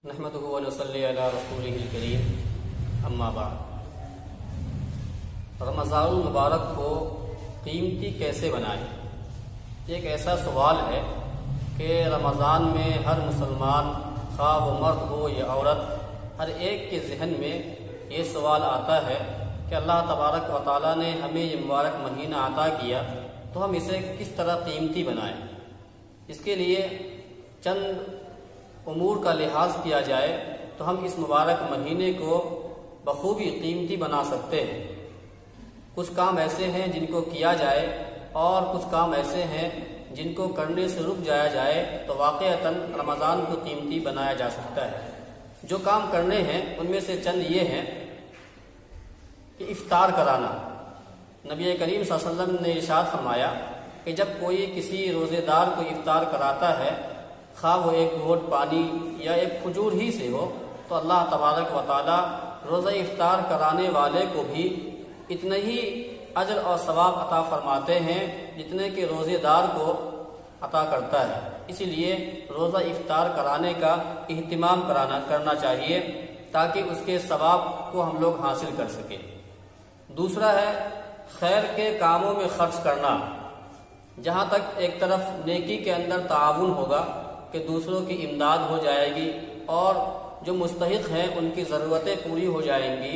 نحمده ونصلي علی رسولہ الکریم اما بعد۔ رمضان المبارک کو قیمتی کیسے بنائیں؟ یہ ایک ایسا سوال ہے کہ رمضان میں ہر مسلمان خواہ وہ مرد ہو یا عورت، ہر ایک کے ذہن میں یہ سوال آتا ہے کہ اللہ تبارک و تعالیٰ نے ہمیں یہ مبارک مہینہ عطا کیا تو ہم اسے کس طرح قیمتی بنائیں۔ اس کے لیے چند امور کا لحاظ کیا جائے تو ہم اس مبارک مہینے کو بخوبی قیمتی بنا سکتے ہیں۔ کچھ کام ایسے ہیں جن کو کیا جائے اور کچھ کام ایسے ہیں جن کو کرنے سے رک جایا جائے تو واقعتاً رمضان کو قیمتی بنایا جا سکتا ہے۔ جو کام کرنے ہیں ان میں سے چند یہ ہیں کہ افطار کرانا۔ نبی کریم صلی اللہ علیہ وسلم نے ارشاد فرمایا کہ جب کوئی کسی روزے دار کو افطار کراتا ہے، خواہ وہ ایک گھونٹ پانی یا ایک کھجور ہی سے ہو، تو اللہ تبارک و تعالی روزہ افطار کرانے والے کو بھی اتنا ہی اجر اور ثواب عطا فرماتے ہیں جتنے کہ روزے دار کو عطا کرتا ہے۔ اسی لیے روزہ افطار کرانے کا اہتمام کرنا چاہیے تاکہ اس کے ثواب کو ہم لوگ حاصل کر سکیں۔ دوسرا ہے خیر کے کاموں میں خرچ کرنا۔ جہاں تک ایک طرف نیکی کے اندر تعاون ہوگا کہ دوسروں کی امداد ہو جائے گی اور جو مستحق ہیں ان کی ضرورتیں پوری ہو جائیں گی،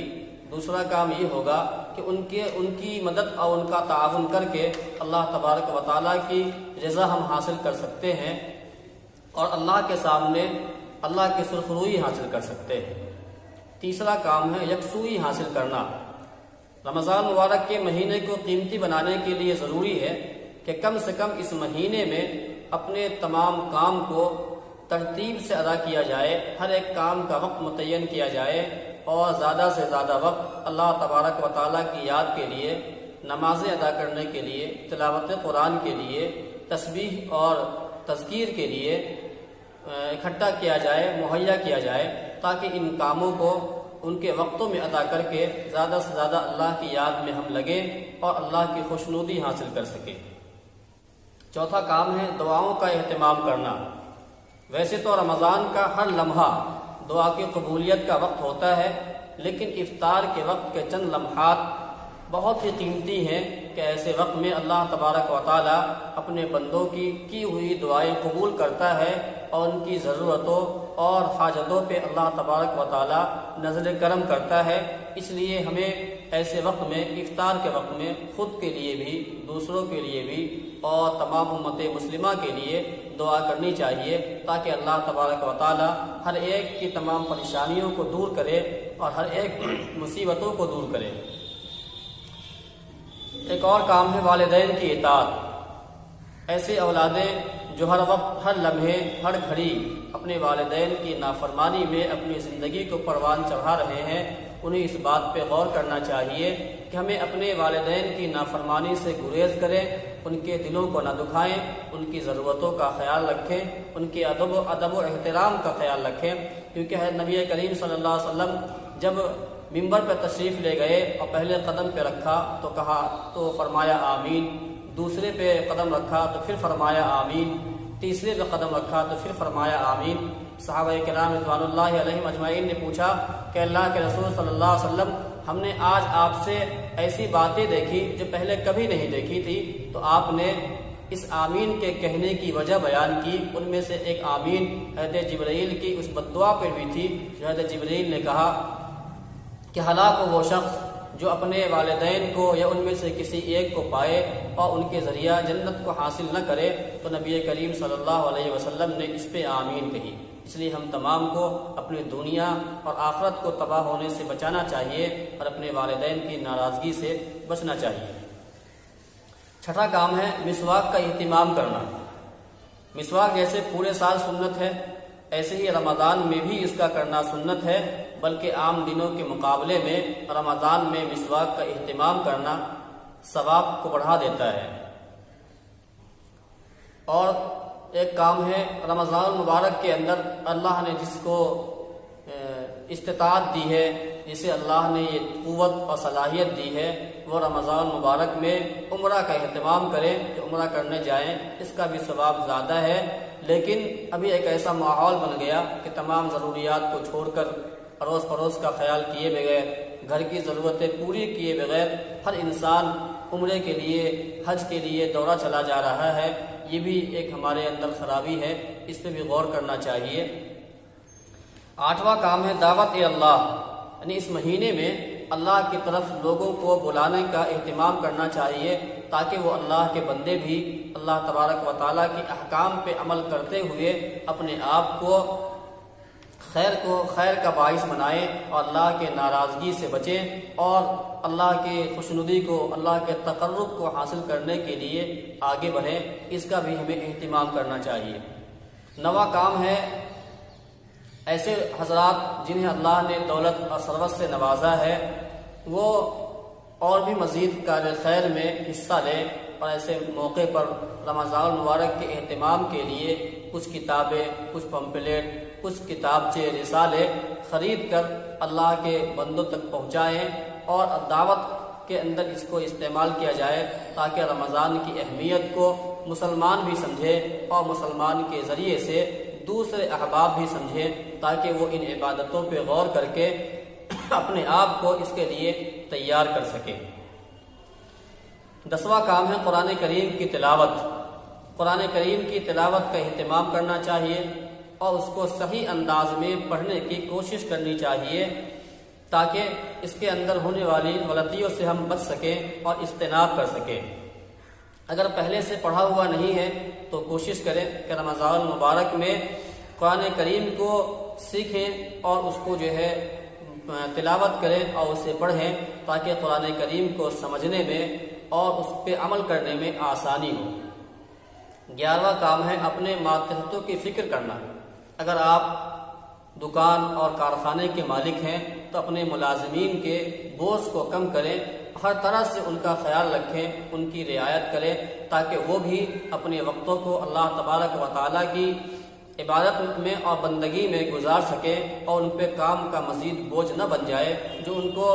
دوسرا کام یہ ہوگا کہ ان کی مدد اور ان کا تعاون کر کے اللہ تبارک و تعالیٰ کی رضا ہم حاصل کر سکتے ہیں اور اللہ کے سامنے اللہ کی سرخروئی حاصل کر سکتے ہیں۔ تیسرا کام ہے یکسوئی حاصل کرنا۔ رمضان مبارک کے مہینے کو قیمتی بنانے کے لیے ضروری ہے کہ کم سے کم اس مہینے میں اپنے تمام کام کو ترتیب سے ادا کیا جائے، ہر ایک کام کا وقت متعین کیا جائے اور زیادہ سے زیادہ وقت اللہ تبارک و تعالیٰ کی یاد کے لیے، نمازیں ادا کرنے کے لیے، تلاوت قرآن کے لیے، تسبیح اور تذکیر کے لیے اکٹھا کیا جائے، مہیا کیا جائے تاکہ ان کاموں کو ان کے وقتوں میں ادا کر کے زیادہ سے زیادہ اللہ کی یاد میں ہم لگیں اور اللہ کی خوشنودی حاصل کر سکیں۔ چوتھا کام ہے دعاؤں کا اہتمام کرنا۔ ویسے تو رمضان کا ہر لمحہ دعا کی قبولیت کا وقت ہوتا ہے، لیکن افطار کے وقت کے چند لمحات بہت ہی قیمتی ہیں کہ ایسے وقت میں اللہ تبارک و تعالی اپنے بندوں کی ہوئی دعائیں قبول کرتا ہے اور ان کی ضرورتوں اور حاجتوں پہ اللہ تبارک و تعالی نظر کرم کرتا ہے۔ اس لیے ہمیں ایسے وقت میں، افطار کے وقت میں، خود کے لیے بھی، دوسروں کے لیے بھی اور تمام امت مسلمہ کے لیے دعا کرنی چاہیے تاکہ اللہ تبارک و تعالی ہر ایک کی تمام پریشانیوں کو دور کرے اور ہر ایک مصیبتوں کو دور کرے۔ ایک اور کام ہے والدین کی اطاعت۔ ایسے اولادیں جو ہر وقت، ہر لمحے، ہر گھڑی اپنے والدین کی نافرمانی میں اپنی زندگی کو پروان چڑھا رہے ہیں، انہیں اس بات پہ غور کرنا چاہیے کہ ہمیں اپنے والدین کی نافرمانی سے گریز کریں، ان کے دلوں کو نہ دکھائیں، ان کی ضرورتوں کا خیال رکھیں، ان کے ادب و احترام کا خیال رکھیں، کیونکہ نبی کریم صلی اللہ علیہ وسلم جب ممبر پہ تشریف لے گئے اور پہلے قدم پہ رکھا تو فرمایا آمین، دوسرے پہ قدم رکھا تو پھر فرمایا آمین، تیسرے پہ قدم رکھا تو پھر فرمایا آمین۔ صحابہ کرام رضوان اللہ علیہم اجمعین نے پوچھا کہ اللہ کے رسول صلی اللہ علیہ وسلم، ہم نے آج آپ سے ایسی باتیں دیکھی جو پہلے کبھی نہیں دیکھی تھی، تو آپ نے اس آمین کے کہنے کی وجہ بیان کی۔ ان میں سے ایک آمین حضرت جبرائیل کی اس بد دعا پر بھی تھی جو حضرت جبرائیل نے کہا کہ ہلاک ہو وہ شخص جو اپنے والدین کو یا ان میں سے کسی ایک کو پائے اور ان کے ذریعہ جنت کو حاصل نہ کرے۔ تو نبی کریم صلی اللہ علیہ وسلم نے اس پہ آمین کہی۔ اس لیے ہم تمام کو اپنی دنیا اور آخرت کو تباہ ہونے سے بچانا چاہیے اور اپنے والدین کی ناراضگی سے بچنا چاہیے۔ چھٹا کام ہے مسواک کا اہتمام کرنا۔ مسواک جیسے پورے سال سنت ہے، ایسے ہی رمضان میں بھی اس کا کرنا سنت ہے، بلکہ عام دنوں کے مقابلے میں رمضان میں مسواک کا اہتمام کرنا ثواب کو بڑھا دیتا ہے۔ اور ایک کام ہے رمضان المبارک کے اندر اللہ نے جس کو استطاعت دی ہے، جسے اللہ نے یہ قوت اور صلاحیت دی ہے، وہ رمضان المبارک میں عمرہ کا اہتمام کریں کہ عمرہ کرنے جائیں، اس کا بھی ثواب زیادہ ہے۔ لیکن ابھی ایک ایسا ماحول بن گیا کہ تمام ضروریات کو چھوڑ کر اڑوس پڑوس کا خیال کیے بغیر، گھر کی ضرورتیں پوری کیے بغیر ہر انسان عمرے کے لیے، حج کے لیے دورہ چلا جا رہا ہے۔ یہ بھی ایک ہمارے اندر خرابی ہے، اس پہ بھی غور کرنا چاہیے۔ 8واں کام ہے دعوت اللہ، یعنی اس مہینے میں اللہ کی طرف لوگوں کو بلانے کا اہتمام کرنا چاہیے تاکہ وہ اللہ کے بندے بھی اللہ تبارک و تعالیٰ کے احکام پہ عمل کرتے ہوئے اپنے آپ کو خیر کا باعث بنائیں اور اللہ کے ناراضگی سے بچیں اور اللہ کے خوشنودی کو، اللہ کے تقرب کو حاصل کرنے کے لیے آگے بڑھیں۔ اس کا بھی ہمیں اہتمام کرنا چاہیے۔ 9واں کام ہے ایسے حضرات جنہیں اللہ نے دولت اور ثروت سے نوازا ہے، وہ اور بھی مزید کار خیر میں حصہ لیں اور ایسے موقع پر رمضان المبارک کے اہتمام کے لیے کچھ کتابیں، کچھ پمپلیٹ، کچھ کتابچے، رسالے خرید کر اللہ کے بندوں تک پہنچائیں اور دعوت کے اندر اس کو استعمال کیا جائے تاکہ رمضان کی اہمیت کو مسلمان بھی سمجھے اور مسلمان کے ذریعے سے دوسرے احباب بھی سمجھیں تاکہ وہ ان عبادتوں پہ غور کر کے اپنے آپ کو اس کے لیے تیار کر سکیں۔ 10واں کام ہے قرآن کریم کی تلاوت۔ قرآن کریم کی تلاوت کا اہتمام کرنا چاہیے اور اس کو صحیح انداز میں پڑھنے کی کوشش کرنی چاہیے تاکہ اس کے اندر ہونے والی غلطیوں سے ہم بچ سکیں اور اجتناب کر سکیں۔ اگر پہلے سے پڑھا ہوا نہیں ہے تو کوشش کریں کہ رمضان المبارک میں قرآن کریم کو سیکھیں اور اس کو جو ہے تلاوت کریں اور اسے پڑھیں تاکہ قرآن کریم کو سمجھنے میں اور اس پہ عمل کرنے میں آسانی ہو۔ 11واں کام ہے اپنے ماتحتوں کی فکر کرنا۔ اگر آپ دکان اور کارخانے کے مالک ہیں تو اپنے ملازمین کے بوجھ کو کم کریں، ہر طرح سے ان کا خیال رکھیں، ان کی رعایت کریں تاکہ وہ بھی اپنے وقتوں کو اللہ تبارک و تعالیٰ کی عبادت میں اور بندگی میں گزار سکیں اور ان پہ کام کا مزید بوجھ نہ بن جائے جو ان کو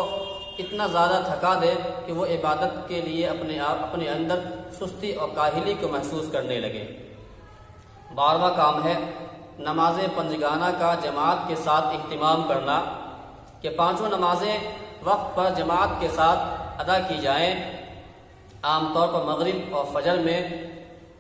اتنا زیادہ تھکا دے کہ وہ عبادت کے لیے اپنے اندر سستی اور کاہلی کو محسوس کرنے لگے۔ 12واں کام ہے نماز پنجگانہ کا جماعت کے ساتھ اہتمام کرنا، کہ 5 نمازیں وقت پر جماعت کے ساتھ ادا کی جائیں۔ عام طور پر مغرب اور فجر میں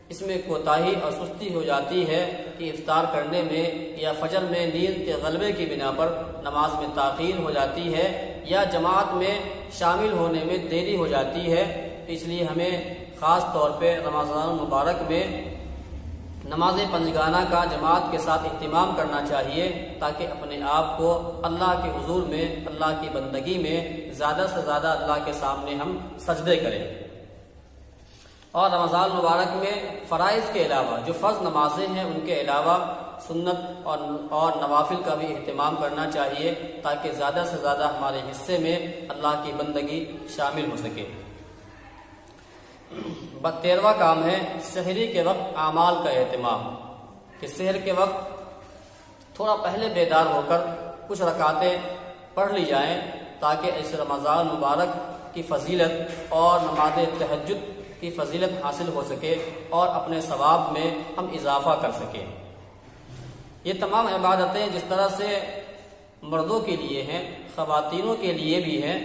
اس میں کوتاہی اور سستی ہو جاتی ہے کہ افطار کرنے میں یا فجر میں نیند کے غلبے کی بنا پر نماز میں تاخیر ہو جاتی ہے یا جماعت میں شامل ہونے میں دیری ہو جاتی ہے۔ اس لیے ہمیں خاص طور پہ رمضان المبارک میں نماز پنجگانہ کا جماعت کے ساتھ اہتمام کرنا چاہیے تاکہ اپنے آپ کو اللہ کے حضور میں، اللہ کی بندگی میں زیادہ سے زیادہ اللہ کے سامنے ہم سجدے کریں۔ اور رمضان مبارک میں فرائض کے علاوہ جو فرض نمازیں ہیں ان کے علاوہ سنت اور نوافل کا بھی اہتمام کرنا چاہیے تاکہ زیادہ سے زیادہ ہمارے حصے میں اللہ کی بندگی شامل ہو سکے۔ 13واں کام ہے سحری کے وقت اعمال کا اہتمام، کہ سحر کے وقت تھوڑا پہلے بیدار ہو کر کچھ رکعتیں پڑھ لی جائیں تاکہ اس رمضان مبارک کی فضیلت اور نماز تہجد کی فضیلت حاصل ہو سکے اور اپنے ثواب میں ہم اضافہ کر سکیں۔ یہ تمام عبادتیں جس طرح سے مردوں کے لیے ہیں، خواتینوں کے لیے بھی ہیں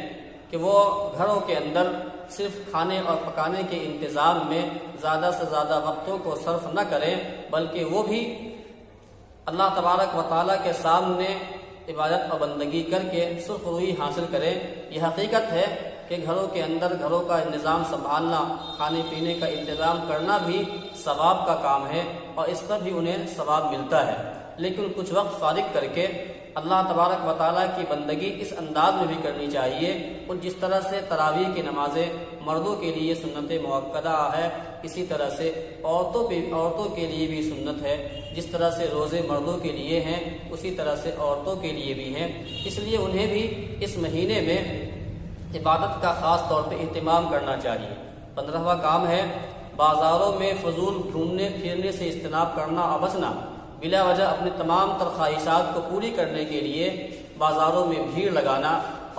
کہ وہ گھروں کے اندر صرف کھانے اور پکانے کے انتظام میں زیادہ سے زیادہ وقتوں کو صرف نہ کریں بلکہ وہ بھی اللہ تبارک و تعالیٰ کے سامنے عبادت اور بندگی کر کے سرخ روئی حاصل کریں۔ یہ حقیقت ہے کہ گھروں کے اندر گھروں کا نظام سنبھالنا، کھانے پینے کا انتظام کرنا بھی ثواب کا کام ہے اور اس پر بھی انہیں ثواب ملتا ہے، لیکن کچھ وقت فارغ کر کے اللہ تبارک و تعالیٰ کی بندگی اس انداز میں بھی کرنی چاہیے۔ اور جس طرح سے تراویح کی نمازیں مردوں کے لیے سنت مؤکدہ ہے، اسی طرح سے عورتوں کے لیے بھی سنت ہے۔ جس طرح سے روزے مردوں کے لیے ہیں اسی طرح سے عورتوں کے لیے بھی ہیں، اس لیے انہیں بھی اس مہینے میں عبادت کا خاص طور پہ اہتمام کرنا چاہیے۔ 15واں کام ہے بازاروں میں فضول گھومنے پھرنے سے اجتناب کرنا اور بچنا۔ بلا وجہ اپنی تمام تر خواہشات کو پوری کرنے کے لیے بازاروں میں بھیڑ لگانا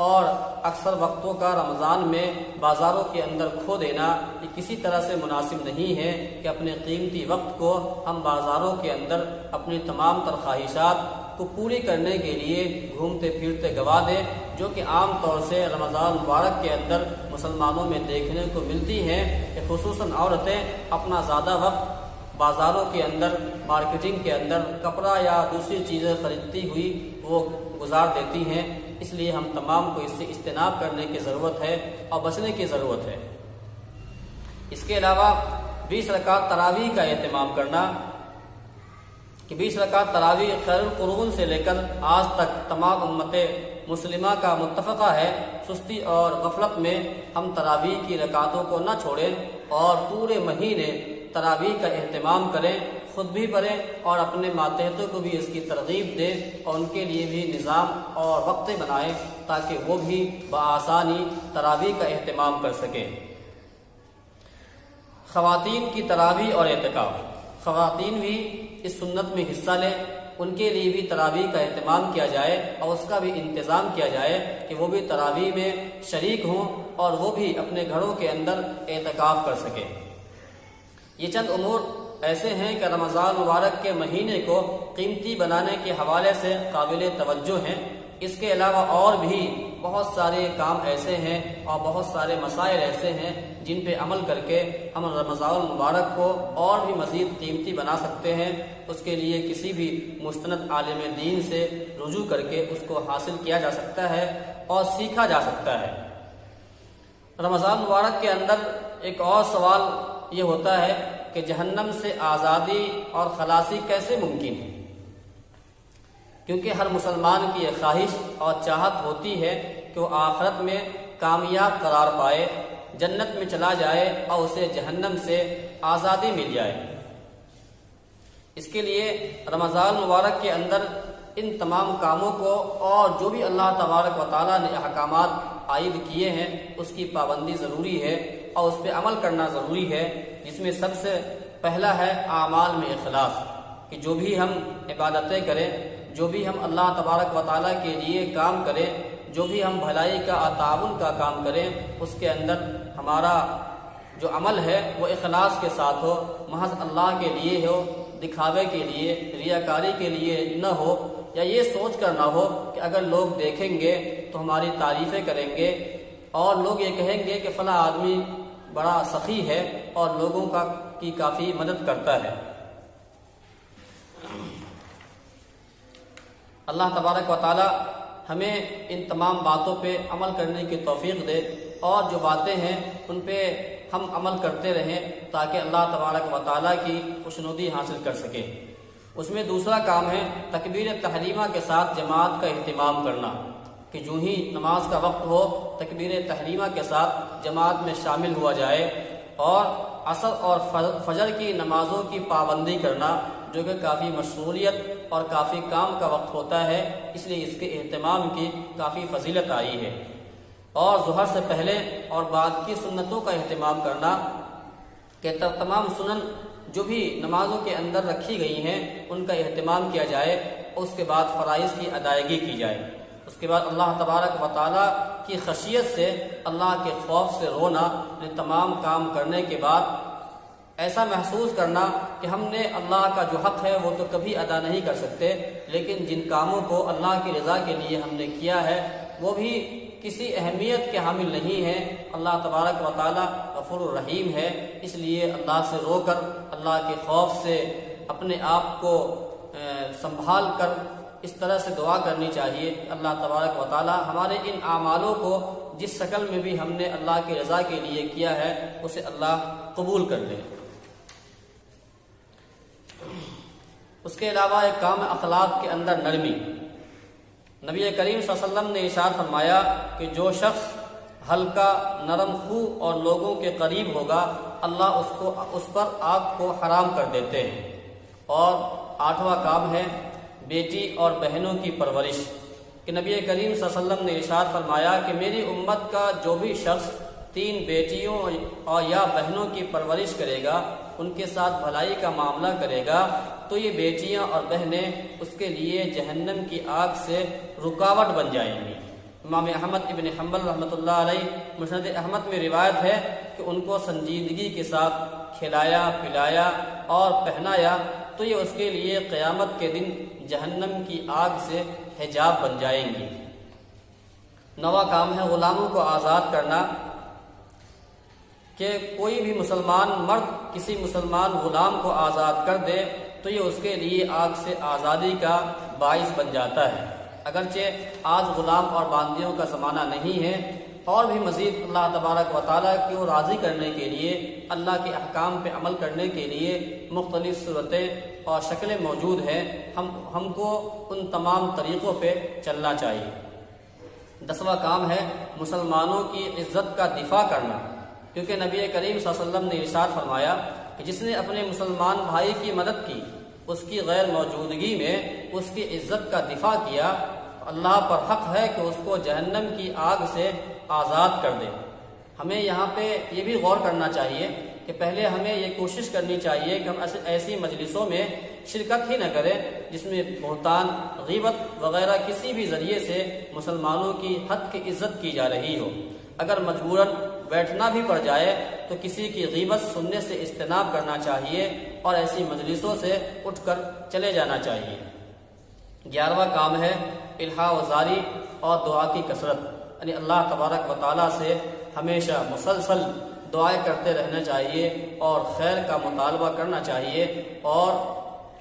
اور اکثر وقتوں کا رمضان میں بازاروں کے اندر کھو دینا، یہ کسی طرح سے مناسب نہیں ہے کہ اپنے قیمتی وقت کو ہم بازاروں کے اندر اپنی تمام تر خواہشات کو پوری کرنے کے لیے گھومتے پھرتے گوا دیں، جو کہ عام طور سے رمضان مبارک کے اندر مسلمانوں میں دیکھنے کو ملتی ہیں کہ خصوصاً عورتیں اپنا زیادہ وقت بازاروں کے اندر، مارکیٹنگ کے اندر کپڑا یا دوسری چیزیں خریدتی ہوئی وہ گزار دیتی ہیں۔ اس لیے ہم تمام کو اس سے اجتناب کرنے کی ضرورت ہے اور بچنے کی ضرورت ہے۔ اس کے علاوہ 20 رکعت تراویح کا اہتمام کرنا، کہ 20 رکعت تراویح خیر القرون سے لے کر آج تک تمام امت مسلمہ کا متفقہ ہے، سستی اور غفلت میں ہم تراویح کی رکعتوں کو نہ چھوڑیں اور پورے مہینے تراویح کا اہتمام کریں، خود بھی پڑھیں اور اپنے ماتحتوں کو بھی اس کی ترغیب دیں اور ان کے لیے بھی نظام اور وقت بنائیں تاکہ وہ بھی بآسانی تراویح کا اہتمام کر سکیں۔ خواتین کی تراویح اور اعتکاف، خواتین بھی اس سنت میں حصہ لیں، ان کے لیے بھی تراویح کا اہتمام کیا جائے اور اس کا بھی انتظام کیا جائے کہ وہ بھی تراویح میں شریک ہوں اور وہ بھی اپنے گھروں کے اندر اعتکاف کر سکیں۔ یہ چند امور ایسے ہیں کہ رمضان مبارک کے مہینے کو قیمتی بنانے کے حوالے سے قابل توجہ ہیں۔ اس کے علاوہ اور بھی بہت سارے کام ایسے ہیں اور بہت سارے مسائل ایسے ہیں جن پہ عمل کر کے ہم رمضان المبارک کو اور بھی مزید قیمتی بنا سکتے ہیں۔ اس کے لیے کسی بھی مستند عالم دین سے رجوع کر کے اس کو حاصل کیا جا سکتا ہے اور سیکھا جا سکتا ہے۔ رمضان مبارک کے اندر ایک اور سوال یہ ہوتا ہے کہ جہنم سے آزادی اور خلاصی کیسے ممکن ہے، کیونکہ ہر مسلمان کی یہ خواہش اور چاہت ہوتی ہے کہ وہ آخرت میں کامیاب قرار پائے، جنت میں چلا جائے اور اسے جہنم سے آزادی مل جائے۔ اس کے لیے رمضان مبارک کے اندر ان تمام کاموں کو اور جو بھی اللہ تبارک و تعالیٰ نے احکامات عائد کیے ہیں اس کی پابندی ضروری ہے اور اس پہ عمل کرنا ضروری ہے، جس میں سب سے پہلا ہے اعمال میں اخلاص، کہ جو بھی ہم عبادتیں کریں، جو بھی ہم اللہ تبارک و تعالیٰ کے لیے کام کریں، جو بھی ہم بھلائی کا اور تعاون کا کام کریں، اس کے اندر ہمارا جو عمل ہے وہ اخلاص کے ساتھ ہو، محض اللہ کے لیے ہو، دکھاوے کے لیے، ریاکاری کے لیے نہ ہو، یا یہ سوچ کر نہ ہو کہ اگر لوگ دیکھیں گے تو ہماری تعریفیں کریں گے اور لوگ یہ کہیں گے کہ فلاں آدمی بڑا سخی ہے اور لوگوں کی کافی مدد کرتا ہے۔ اللہ تبارک و تعالی ہمیں ان تمام باتوں پہ عمل کرنے کی توفیق دے اور جو باتیں ہیں ان پہ ہم عمل کرتے رہیں تاکہ اللہ تبارک و تعالیٰ کی خوشنودی حاصل کر سکیں۔ اس میں دوسرا کام ہے تکبیر تحریمہ کے ساتھ جماعت کا اہتمام کرنا، کہ جو ہی نماز کا وقت ہو تکبیر تحریمہ کے ساتھ جماعت میں شامل ہوا جائے، اور عصر اور فجر کی نمازوں کی پابندی کرنا جو کہ کافی مشغولیت اور کافی کام کا وقت ہوتا ہے، اس لیے اس کے اہتمام کی کافی فضیلت آئی ہے، اور ظہر سے پہلے اور بعد کی سنتوں کا اہتمام کرنا، کہ تمام سنن جو بھی نمازوں کے اندر رکھی گئی ہیں ان کا اہتمام کیا جائے، اور اس کے بعد فرائض کی ادائیگی کی جائے۔ اس کے بعد اللہ تبارک و تعالیٰ کی خشیت سے، اللہ کے خوف سے رونا، یہ تمام کام کرنے کے بعد ایسا محسوس کرنا کہ ہم نے اللہ کا جو حق ہے وہ تو کبھی ادا نہیں کر سکتے، لیکن جن کاموں کو اللہ کی رضا کے لیے ہم نے کیا ہے وہ بھی کسی اہمیت کے حامل نہیں ہے۔ اللہ تبارک و تعالیٰ غفور الرحیم ہے، اس لیے اللہ سے رو کر، اللہ کے خوف سے اپنے آپ کو سنبھال کر اس طرح سے دعا کرنی چاہیے کہ اللہ تبارک و تعالیٰ ہمارے ان اعمالوں کو جس شکل میں بھی ہم نے اللہ کی رضا کے لیے کیا ہے اسے اللہ قبول کر لے۔ اس کے علاوہ ایک کام اخلاق کے اندر نرمی۔ نبی کریم صلی اللہ علیہ وسلم نے ارشاد فرمایا کہ جو شخص ہلکا، نرم خو اور لوگوں کے قریب ہوگا اللہ اس پر آگ کو حرام کر دیتے ہیں۔ اور 8واں کام ہے بیٹی اور بہنوں کی پرورش، کہ نبی کریم صلی اللہ علیہ وسلم نے ارشاد فرمایا کہ میری امت کا جو بھی شخص 3 بیٹیوں اور یا بہنوں کی پرورش کرے گا، ان کے ساتھ بھلائی کا معاملہ کرے گا، تو یہ بیٹیاں اور بہنیں اس کے لیے جہنم کی آگ سے رکاوٹ بن جائیں گی۔ امام احمد ابن حنبل رحمۃ اللہ علیہ مسند احمد میں روایت ہے کہ ان کو سنجیدگی کے ساتھ کھلایا پلایا اور پہنایا تو یہ اس کے لیے قیامت کے دن جہنم کی آگ سے حجاب بن جائیں گی۔ نواں کام ہے غلاموں کو آزاد کرنا، کہ کوئی بھی مسلمان مرد کسی مسلمان غلام کو آزاد کر دے تو یہ اس کے لیے آگ سے آزادی کا باعث بن جاتا ہے۔ اگرچہ آج غلام اور باندیوں کا زمانہ نہیں ہے، اور بھی مزید اللہ تبارک و تعالیٰ کو راضی کرنے کے لیے، اللہ کے احکام پہ عمل کرنے کے لیے مختلف صورتیں اور شکلیں موجود ہیں، ہم کو ان تمام طریقوں پہ چلنا چاہیے۔ 10واں کام ہے مسلمانوں کی عزت کا دفاع کرنا، کیونکہ نبی کریم صلی اللہ علیہ وسلم نے ارشاد فرمایا کہ جس نے اپنے مسلمان بھائی کی مدد کی، اس کی غیر موجودگی میں اس کی عزت کا دفاع کیا، اللہ پر حق ہے کہ اس کو جہنم کی آگ سے آزاد کر دے۔ ہمیں یہاں پہ یہ بھی غور کرنا چاہیے کہ پہلے ہمیں یہ کوشش کرنی چاہیے کہ ہم ایسی مجلسوں میں شرکت ہی نہ کریں جس میں بہتان، غیبت وغیرہ کسی بھی ذریعے سے مسلمانوں کی حد کی عزت کی جا رہی ہو۔ اگر مجبوراً بیٹھنا بھی پڑ جائے تو کسی کی غیبت سننے سے اجتناب کرنا چاہیے اور ایسی مجلسوں سے اٹھ کر چلے جانا چاہیے۔ 11واں کام ہے الہا و زاری اور دعا کی کثرت، یعنی اللہ تبارک و تعالیٰ سے ہمیشہ مسلسل دعائیں کرتے رہنا چاہیے اور خیر کا مطالبہ کرنا چاہیے اور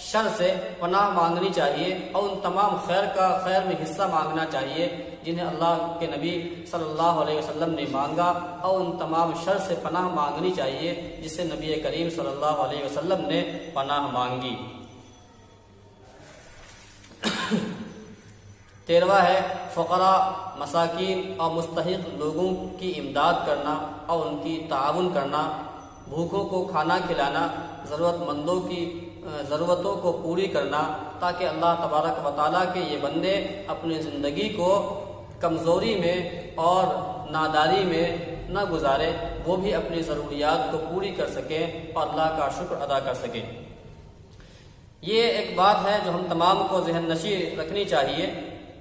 شر سے پناہ مانگنی چاہیے، اور ان تمام خیر میں حصہ مانگنا چاہیے جنہیں اللہ کے نبی صلی اللہ علیہ وسلم نے مانگا، اور ان تمام شر سے پناہ مانگنی چاہیے جس سے نبی کریم صلی اللہ علیہ وسلم نے پناہ مانگی۔ 13واں ہے فقراء، مساکین اور مستحق لوگوں کی امداد کرنا اور ان کی تعاون کرنا، بھوکوں کو کھانا کھلانا، ضرورت مندوں کی ضرورتوں کو پوری کرنا، تاکہ اللہ تبارک و تعالیٰ کے یہ بندے اپنی زندگی کو کمزوری میں اور ناداری میں نہ گزارے، وہ بھی اپنی ضروریات کو پوری کر سکیں اور اللہ کا شکر ادا کر سکیں۔ یہ ایک بات ہے جو ہم تمام کو ذہن نشین رکھنی چاہیے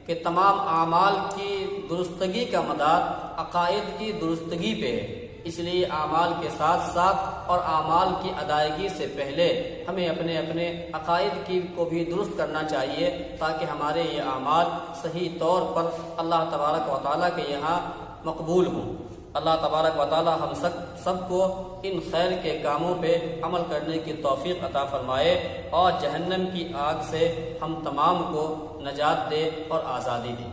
کہ تمام اعمال کی درستگی کا مدار عقائد کی درستگی پہ ہے، اس لیے اعمال کے ساتھ ساتھ اور اعمال کی ادائیگی سے پہلے ہمیں اپنے عقائد کو بھی درست کرنا چاہیے، تاکہ ہمارے یہ اعمال صحیح طور پر اللہ تبارک و تعالیٰ کے یہاں مقبول ہوں۔ اللہ تبارک و تعالیٰ ہم سب کو ان خیر کے کاموں پہ عمل کرنے کی توفیق عطا فرمائے اور جہنم کی آگ سے ہم تمام کو نجات دے اور آزادی دے۔